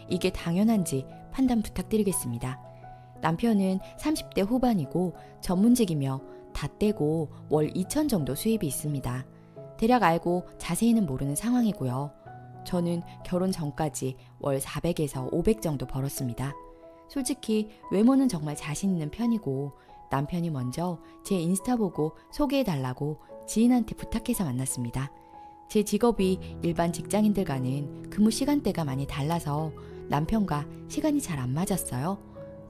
이게 당연한지 판단 부탁드리겠습니다. 남편은 30대 후반이고 전문직이며 다 떼고 월 2천 정도 수입이 있습니다. 대략 알고 자세히는 모르는 상황이고요. 저는 결혼 전까지 월 400에서 500 정도 벌었습니다. 솔직히 외모는 정말 자신 있는 편이고 남편이 먼저 제 인스타 보고 소개해달라고 지인한테 부탁해서 만났습니다. 제 직업이 일반 직장인들과는 근무 시간대가 많이 달라서 남편과 시간이 잘 안 맞았어요.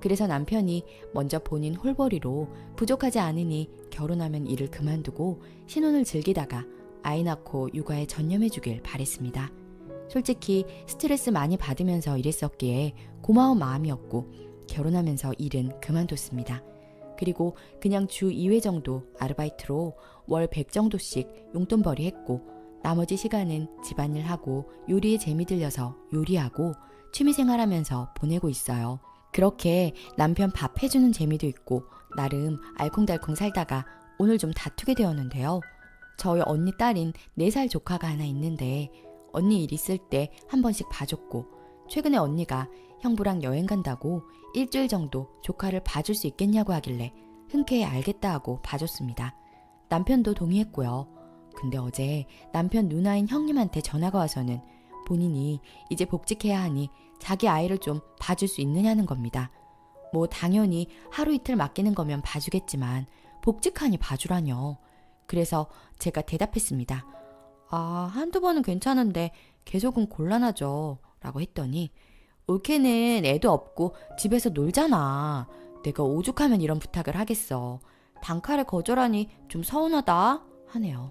그래서 남편이 먼저 본인 홀벌이로 부족하지 않으니 결혼하면 일을 그만두고 신혼을 즐기다가 아이 낳고 육아에 전념해주길 바랬습니다. 솔직히 스트레스 많이 받으면서 일했었기에 고마운 마음이었고 결혼하면서 일은 그만뒀습니다. 그리고 그냥 주 2회 정도 아르바이트로 월 100 정도씩 용돈벌이 했고 나머지 시간은 집안일하고 요리에 재미 들려서 요리하고 취미생활하면서 보내고 있어요. 그렇게 남편 밥 해주는 재미도 있고 나름 알콩달콩 살다가 오늘 좀 다투게 되었는데요. 저희 언니 딸인 4살 조카가 하나 있는데 언니 일 있을 때 한 번씩 봐줬고 최근에 언니가 형부랑 여행 간다고 일주일 정도 조카를 봐줄 수 있겠냐고 하길래 흔쾌히 알겠다 하고 봐줬습니다. 남편도 동의했고요. 근데 어제 남편 누나인 형님한테 전화가 와서는 본인이 이제 복직해야 하니 자기 아이를 좀 봐줄 수 있느냐는 겁니다. 뭐 당연히 하루 이틀 맡기는 거면 봐주겠지만 복직하니 봐주라뇨. 그래서 제가 대답했습니다. 한두 번은 괜찮은데 계속은 곤란하죠. 라고 했더니 올케는 애도 없고 집에서 놀잖아. 내가 오죽하면 이런 부탁을 하겠어. 단칼에 거절하니 좀 서운하다 하네요.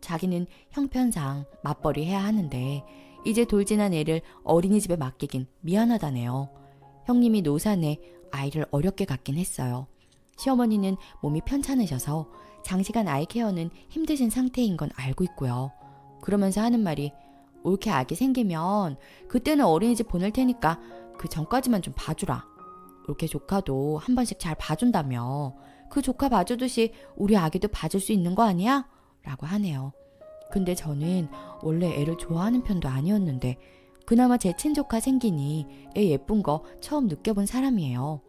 자기는 형편상 맞벌이 해야 하는데 이제 돌진한 애를 어린이집에 맡기긴 미안하다네요. 형님이 노산에 아이를 어렵게 갖긴 했어요. 시어머니는 몸이 편찮으셔서 장시간 아이 케어는 힘드신 상태인 건 알고 있고요. 그러면서 하는 말이 올케 아기 생기면 그때는 어린이집 보낼 테니까 그 전까지만 좀 봐주라. 올케 조카도 한 번씩 잘 봐준다며. 그 조카 봐주듯이 우리 아기도 봐줄 수 있는 거 아니야? 라고 하네요. 근데 저는 원래 애를 좋아하는 편도 아니었는데 그나마 제 친조카 생기니 애 예쁜 거 처음 느껴본 사람이에요.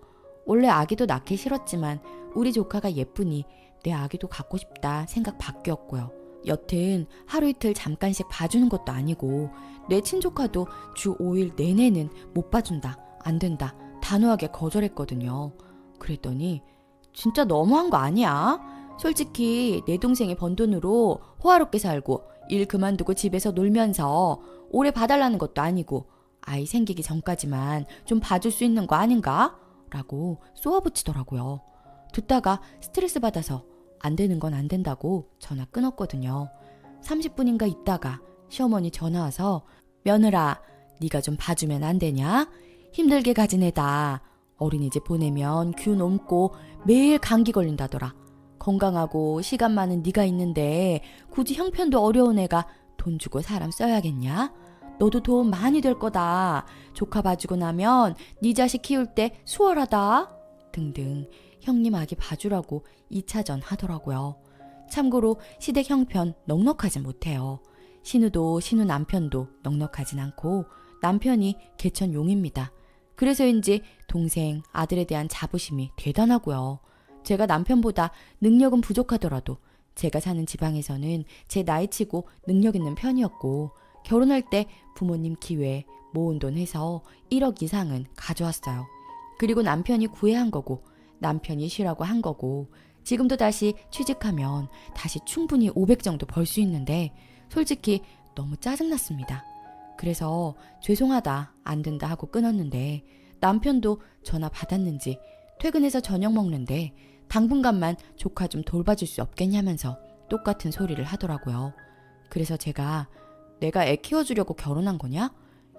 원래 아기도 낳기 싫었지만 우리 조카가 예쁘니 내 아기도 갖고 싶다 생각 바뀌었고요. 여튼 하루 이틀 잠깐씩 봐주는 것도 아니고 내 친조카도 주 5일 내내는 못 봐준다, 안 된다 단호하게 거절했거든요. 그랬더니 진짜 너무한 거 아니야? 솔직히 내 동생이 번 돈으로 호화롭게 살고 일 그만두고 집에서 놀면서 오래 봐달라는 것도 아니고 아이 생기기 전까지만 좀 봐줄 수 있는 거 아닌가? 라고 쏘아붙이더라고요. 듣다가 스트레스 받아서 안 되는 건 안 된다고 전화 끊었거든요. 30분인가 있다가 시어머니 전화 와서 며느라 네가 좀 봐주면 안 되냐? 힘들게 가진 애다. 어린이집 보내면 균 옮고 매일 감기 걸린다더라. 건강하고 시간 많은 네가 있는데 굳이 형편도 어려운 애가 돈 주고 사람 써야겠냐? 너도 도움 많이 될 거다. 조카 봐주고 나면 네 자식 키울 때 수월하다. 등등 형님 아기 봐주라고 2차전 하더라고요. 참고로 시댁 형편 넉넉하진 못해요. 신우도 신우 남편도 넉넉하진 않고 남편이 개천용입니다. 그래서인지 동생 아들에 대한 자부심이 대단하고요. 제가 남편보다 능력은 부족하더라도 제가 사는 지방에서는 제 나이치고 능력 있는 편이었고 결혼할 때 부모님 기회 모은 돈 해서 1억 이상은 가져왔어요. 그리고 남편이 구애한 거고 남편이 쉬라고 한 거고 지금도 다시 취직하면 다시 충분히 500 정도 벌 수 있는데 솔직히 너무 짜증났습니다. 그래서 죄송하다 안 된다 하고 끊었는데 남편도 전화 받았는지 퇴근해서 저녁 먹는데 당분간만 조카 좀 돌봐줄 수 없겠냐면서 똑같은 소리를 하더라고요. 그래서 제가 내가 애 키워주려고 결혼한 거냐?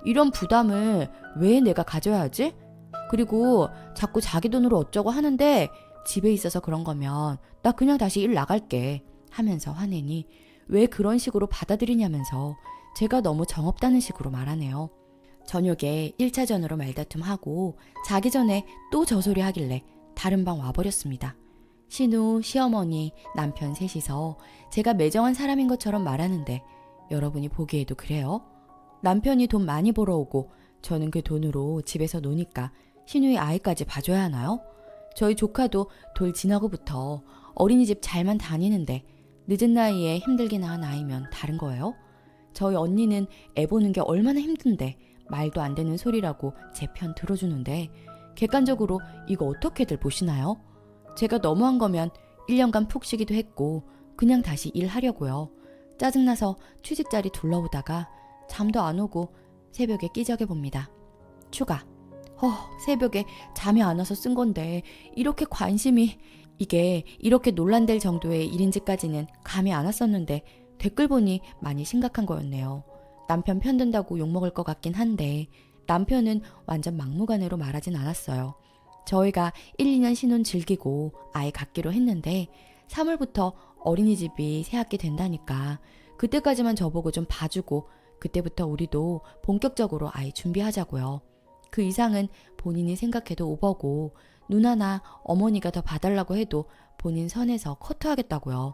이런 부담을 왜 내가 가져야 하지? 그리고 자꾸 자기 돈으로 어쩌고 하는데 집에 있어서 그런 거면 나 그냥 다시 일 나갈게 하면서 화내니 왜 그런 식으로 받아들이냐면서 제가 너무 정없다는 식으로 말하네요. 저녁에 1차전으로 말다툼하고 자기 전에 또 저 소리 하길래 다른 방 와버렸습니다. 신우, 시어머니, 남편 셋이서 제가 매정한 사람인 것처럼 말하는데 여러분이 보기에도 그래요? 남편이 돈 많이 벌어오고 저는 그 돈으로 집에서 노니까 신우이 아이까지 봐줘야 하나요? 저희 조카도 돌 지나고부터 어린이집 잘만 다니는데 늦은 나이에 힘들기나 한 아이면 다른 거예요? 저희 언니는 애 보는 게 얼마나 힘든데 말도 안 되는 소리라고 제 편 들어주는데 객관적으로 이거 어떻게들 보시나요? 제가 너무한 거면 1년간 푹 쉬기도 했고 그냥 다시 일하려고요. 짜증나서 취직 자리 둘러보다가 잠도 안 오고 새벽에 끼적여 봅니다. 추가. 새벽에 잠이 안 와서 쓴 건데 이렇게 관심이 이게 이렇게 논란될 정도의 일인지까지는 감이 안 왔었는데 댓글 보니 많이 심각한 거였네요. 남편 편든다고 욕먹을 것 같긴 한데 남편은 완전 막무가내로 말하진 않았어요. 저희가 1, 2년 신혼 즐기고 아이 갖기로 했는데 3월부터 어린이집이 새학기 된다니까 그때까지만 저보고 좀 봐주고 그때부터 우리도 본격적으로 아이 준비하자고요. 그 이상은 본인이 생각해도 오버고 누나나 어머니가 더 봐달라고 해도 본인 선에서 커트하겠다고요.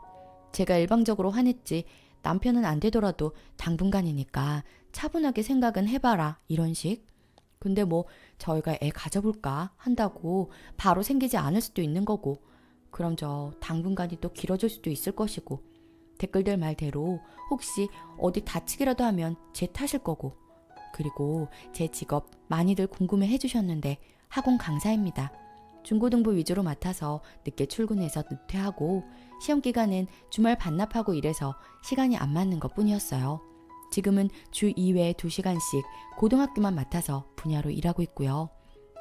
제가 일방적으로 화냈지 남편은 안 되더라도 당분간이니까 차분하게 생각은 해봐라 이런 식. 근데 뭐 저희가 애 가져볼까 한다고 바로 생기지 않을 수도 있는 거고 그럼 저 당분간이 또 길어질 수도 있을 것이고 댓글들 말대로 혹시 어디 다치기라도 하면 제 탓일 거고 그리고 제 직업 많이들 궁금해 해주셨는데 학원 강사입니다. 중고등부 위주로 맡아서 늦게 출근해서 늦퇴하고 시험 기간엔 주말 반납하고 이래서 시간이 안 맞는 것 뿐이었어요. 지금은 주 2회 2시간씩 고등학교만 맡아서 분야로 일하고 있고요.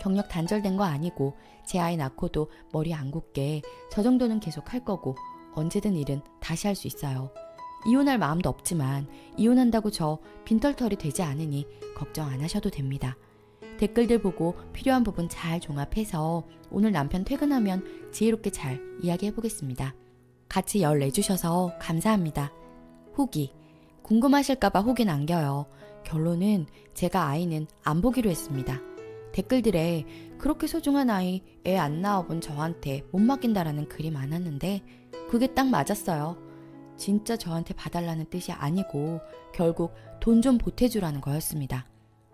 경력 단절된 거 아니고 제 아이 낳고도 머리 안 굳게 저 정도는 계속 할 거고 언제든 일은 다시 할 수 있어요. 이혼할 마음도 없지만 이혼한다고 저 빈털털이 되지 않으니 걱정 안 하셔도 됩니다. 댓글들 보고 필요한 부분 잘 종합해서 오늘 남편 퇴근하면 지혜롭게 잘 이야기해보겠습니다. 같이 열 내주셔서 감사합니다. 후기. 궁금하실까봐 후기 남겨요. 결론은 제가 아이는 안 보기로 했습니다. 댓글들에 그렇게 소중한 아이 애 안 낳아본 저한테 못 맡긴다라는 글이 많았는데 그게 딱 맞았어요. 진짜 저한테 봐달라는 뜻이 아니고 결국 돈 좀 보태주라는 거였습니다.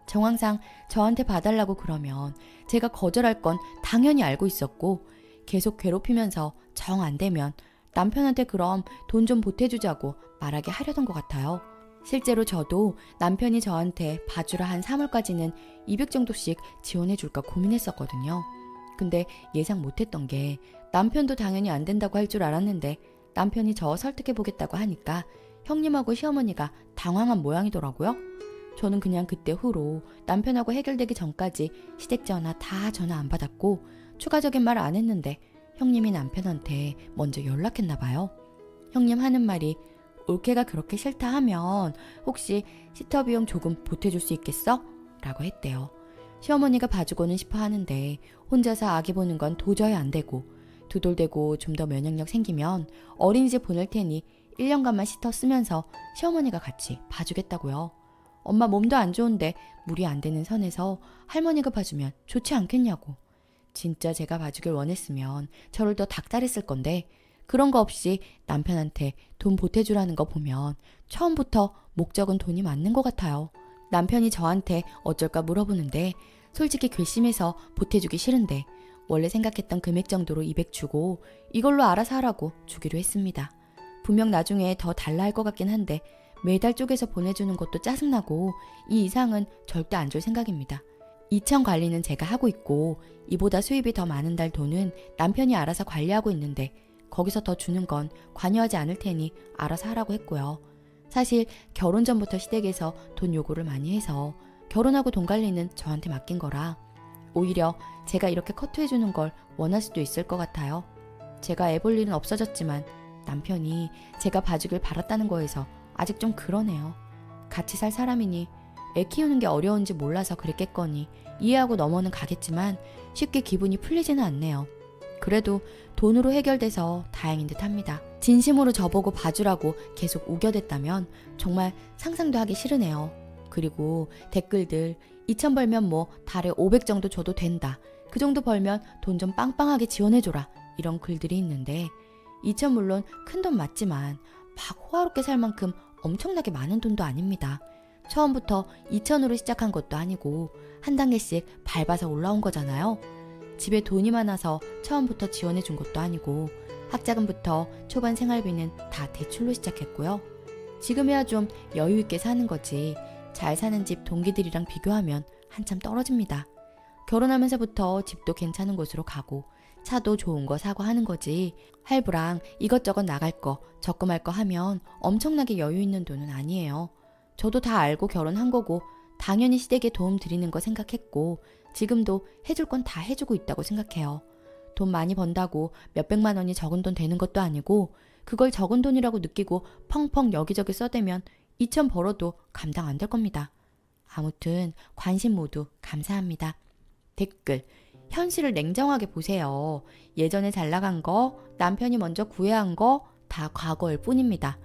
정황상 저한테 봐달라고 그러면 제가 거절할 건 당연히 알고 있었고 계속 괴롭히면서 정 안 되면 남편한테 그럼 돈 좀 보태주자고 말하게 하려던 것 같아요. 실제로 저도 남편이 저한테 봐주라 한 3월까지는 200 정도씩 지원해줄까 고민했었거든요. 근데 예상 못했던 게 남편도 당연히 안 된다고 할 줄 알았는데 남편이 저 설득해보겠다고 하니까 형님하고 시어머니가 당황한 모양이더라고요. 저는 그냥 그때 후로 남편하고 해결되기 전까지 시댁전화 다 전화 안 받았고 추가적인 말 안 했는데 형님이 남편한테 먼저 연락했나 봐요. 형님 하는 말이 올케가 그렇게 싫다 하면 혹시 시터 비용 조금 보태줄 수 있겠어? 라고 했대요. 시어머니가 봐주고는 싶어 하는데 혼자서 아기 보는 건 도저히 안 되고 두돌대고 좀 더 면역력 생기면 어린이집 보낼 테니 1년간만 시터 쓰면서 시어머니가 같이 봐주겠다고요. 엄마 몸도 안 좋은데 무리 안 되는 선에서 할머니가 봐주면 좋지 않겠냐고. 진짜 제가 봐주길 원했으면 저를 더 닥달했을 건데 그런 거 없이 남편한테 돈 보태주라는 거 보면 처음부터 목적은 돈이 맞는 것 같아요. 남편이 저한테 어쩔까 물어보는데 솔직히 괘씸해서 보태주기 싫은데 원래 생각했던 금액 정도로 200 주고 이걸로 알아서 하라고 주기로 했습니다. 분명 나중에 더 달라 할 것 같긴 한데 매달 쪼개서 보내주는 것도 짜증나고 이 이상은 절대 안 줄 생각입니다. 이천 관리는 제가 하고 있고 이보다 수입이 더 많은 달 돈은 남편이 알아서 관리하고 있는데 거기서 더 주는 건 관여하지 않을 테니 알아서 하라고 했고요. 사실 결혼 전부터 시댁에서 돈 요구를 많이 해서 결혼하고 돈 관리는 저한테 맡긴 거라 오히려 제가 이렇게 커트해주는 걸 원할 수도 있을 것 같아요. 제가 애 볼 일은 없어졌지만 남편이 제가 봐주길 바랐다는 거에서 아직 좀 그러네요. 같이 살 사람이니 애 키우는 게 어려운지 몰라서 그랬겠거니 이해하고 넘어는 가겠지만 쉽게 기분이 풀리지는 않네요. 그래도 돈으로 해결돼서 다행인 듯 합니다. 진심으로 저보고 봐주라고 계속 우겨댔다면 정말 상상도 하기 싫으네요. 그리고 댓글들 2천 벌면 뭐 달에 500 정도 줘도 된다. 그 정도 벌면 돈 좀 빵빵하게 지원해줘라. 이런 글들이 있는데 2천 물론 큰 돈 맞지만 막 호화롭게 살 만큼 엄청나게 많은 돈도 아닙니다. 처음부터 2천으로 시작한 것도 아니고 한 단계씩 밟아서 올라온 거잖아요. 집에 돈이 많아서 처음부터 지원해 준 것도 아니고 학자금부터 초반 생활비는 다 대출로 시작했고요. 지금이야 좀 여유 있게 사는 거지 잘 사는 집 동기들이랑 비교하면 한참 떨어집니다. 결혼하면서부터 집도 괜찮은 곳으로 가고 차도 좋은 거 사고 하는 거지 할부랑 이것저것 나갈 거 적금할 거 하면 엄청나게 여유 있는 돈은 아니에요. 저도 다 알고 결혼한 거고 당연히 시댁에 도움 드리는 거 생각했고 지금도 해줄 건 다 해주고 있다고 생각해요. 돈 많이 번다고 몇백만 원이 적은 돈 되는 것도 아니고 그걸 적은 돈이라고 느끼고 펑펑 여기저기 써대면 2천 벌어도 감당 안 될 겁니다. 아무튼 관심 모두 감사합니다. 댓글 현실을 냉정하게 보세요. 예전에 잘 나간 거, 남편이 먼저 구애한 거 다 과거일 뿐입니다.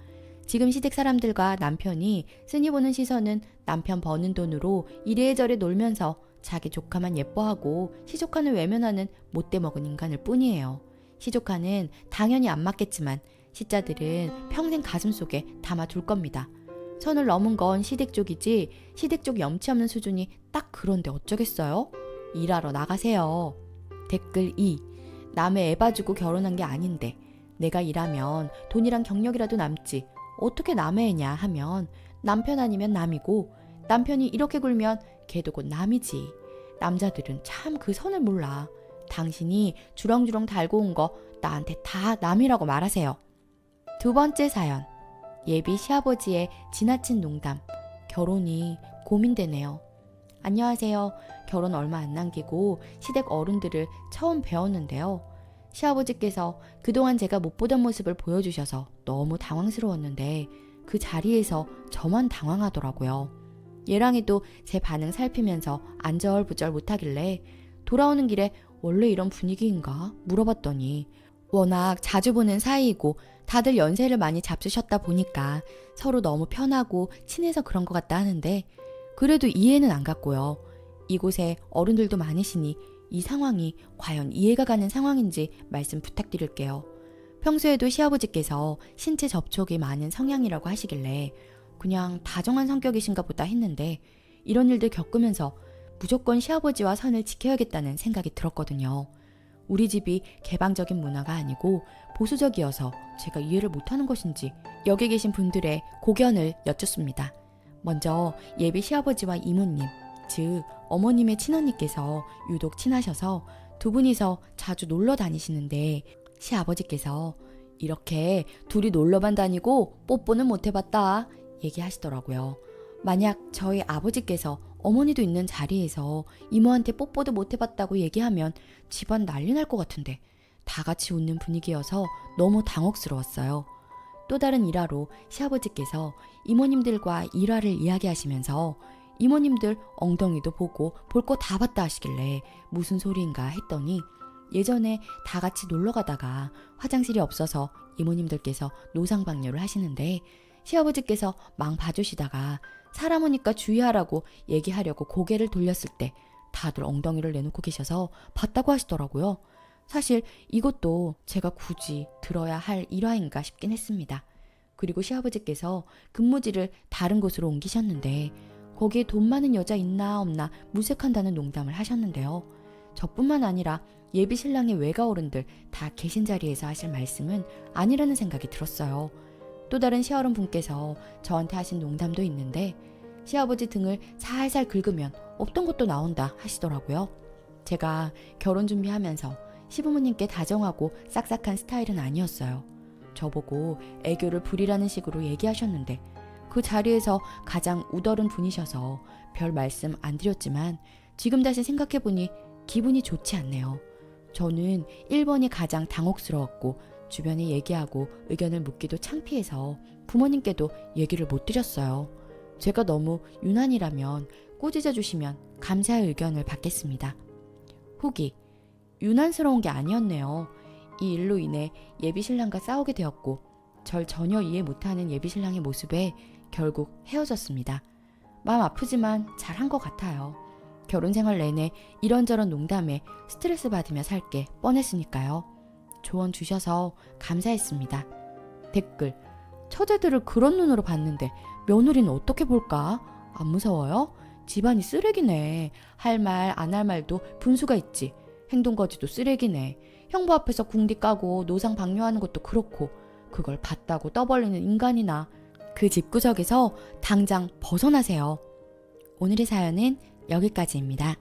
지금 시댁 사람들과 남편이 쓴이 보는 시선은 남편 버는 돈으로 이래저래 놀면서 자기 조카만 예뻐하고 시조카는 외면하는 못돼 먹은 인간일 뿐이에요. 시조카는 당연히 안 맞겠지만 시자들은 평생 가슴속에 담아둘 겁니다. 선을 넘은 건 시댁 쪽이지 시댁 쪽 염치 없는 수준이 딱 그런데 어쩌겠어요? 일하러 나가세요. 댓글 2. 남의 애 봐주고 결혼한 게 아닌데 내가 일하면 돈이랑 경력이라도 남지 어떻게 남의 애냐 하면 남편 아니면 남이고 남편이 이렇게 굴면 걔도 곧 남이지. 남자들은 참 그 선을 몰라. 당신이 주렁주렁 달고 온 거 나한테 다 남이라고 말하세요. 두 번째 사연. 예비 시아버지의 지나친 농담. 결혼이 고민되네요. 안녕하세요. 결혼 얼마 안 남기고 시댁 어른들을 처음 배웠는데요. 시아버지께서 그동안 제가 못 보던 모습을 보여주셔서 너무 당황스러웠는데 그 자리에서 저만 당황하더라고요. 얘랑이도 제 반응 살피면서 안절부절 못하길래 돌아오는 길에 원래 이런 분위기인가 물어봤더니 워낙 자주 보는 사이이고 다들 연세를 많이 잡수셨다 보니까 서로 너무 편하고 친해서 그런 것 같다 하는데 그래도 이해는 안 갔고요. 이곳에 어른들도 많으시니 이 상황이 과연 이해가 가는 상황인지 말씀 부탁드릴게요. 평소에도 시아버지께서 신체 접촉이 많은 성향이라고 하시길래 그냥 다정한 성격이신가 보다 했는데 이런 일들 겪으면서 무조건 시아버지와 선을 지켜야겠다는 생각이 들었거든요. 우리 집이 개방적인 문화가 아니고 보수적이어서 제가 이해를 못하는 것인지 여기 계신 분들의 고견을 여쭙습니다. 먼저 예비 시아버지와 이모님, 즉 어머님의 친언니께서 유독 친하셔서 두 분이서 자주 놀러 다니시는데 시아버지께서 이렇게 둘이 놀러만 다니고 뽀뽀는 못 해봤다 얘기하시더라고요. 만약 저희 아버지께서 어머니도 있는 자리에서 이모한테 뽀뽀도 못 해봤다고 얘기하면 집안 난리 날 것 같은데 다 같이 웃는 분위기여서 너무 당혹스러웠어요. 또 다른 일화로 시아버지께서 이모님들과 일화를 이야기하시면서 이모님들 엉덩이도 보고 볼 거 다 봤다 하시길래 무슨 소리인가 했더니 예전에 다 같이 놀러 가다가 화장실이 없어서 이모님들께서 노상방뇨를 하시는데 시아버지께서 망 봐주시다가 사람 오니까 주의하라고 얘기하려고 고개를 돌렸을 때 다들 엉덩이를 내놓고 계셔서 봤다고 하시더라고요. 사실 이것도 제가 굳이 들어야 할 일화인가 싶긴 했습니다. 그리고 시아버지께서 근무지를 다른 곳으로 옮기셨는데 거기에 돈 많은 여자 있나 없나 무색한다는 농담을 하셨는데요. 저뿐만 아니라 예비 신랑의 외가 어른들 다 계신 자리에서 하실 말씀은 아니라는 생각이 들었어요. 또 다른 시어른 분께서 저한테 하신 농담도 있는데 시아버지 등을 살살 긁으면 없던 것도 나온다 하시더라고요. 제가 결혼 준비하면서 시부모님께 다정하고 싹싹한 스타일은 아니었어요. 저보고 애교를 부리라는 식으로 얘기하셨는데 그 자리에서 가장 우더른 분이셔서 별 말씀 안 드렸지만 지금 다시 생각해보니 기분이 좋지 않네요. 저는 1번이 가장 당혹스러웠고 주변에 얘기하고 의견을 묻기도 창피해서 부모님께도 얘기를 못 드렸어요. 제가 너무 유난이라면 꾸짖어 주시면 감사의 의견을 받겠습니다. 후기. 유난스러운 게 아니었네요. 이 일로 인해 예비신랑과 싸우게 되었고 절 전혀 이해 못하는 예비신랑의 모습에 결국 헤어졌습니다. 마음 아프지만 잘한 것 같아요. 결혼생활 내내 이런저런 농담에 스트레스 받으며 살게 뻔했으니까요. 조언 주셔서 감사했습니다. 댓글. 처제들을 그런 눈으로 봤는데 며느리는 어떻게 볼까? 안 무서워요? 집안이 쓰레기네. 할 말 안 할 말도 분수가 있지. 행동거지도 쓰레기네. 형부 앞에서 궁디 까고 노상 방뇨하는 것도 그렇고 그걸 봤다고 떠벌리는 인간이나 그 집구석에서 당장 벗어나세요. 오늘의 사연은 여기까지입니다.